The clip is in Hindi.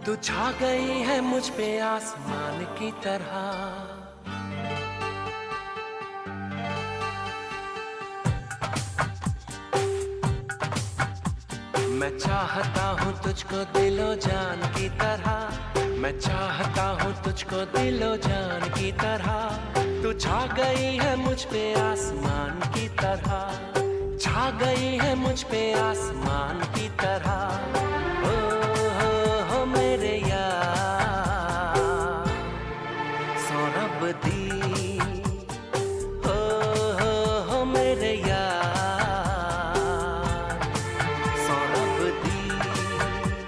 तू छा गई है मुझ पे आसमान की तरह। मैं चाहता हूँ तुझको दिलो जान की तरह। मैं चाहता हूँ तुझको दिलो जान की तरह। तू छा गई है मुझ पे आसमान की तरह। छा गई है मुझ पे आसमान की तरह। हो मेरे यार, सौरभ दी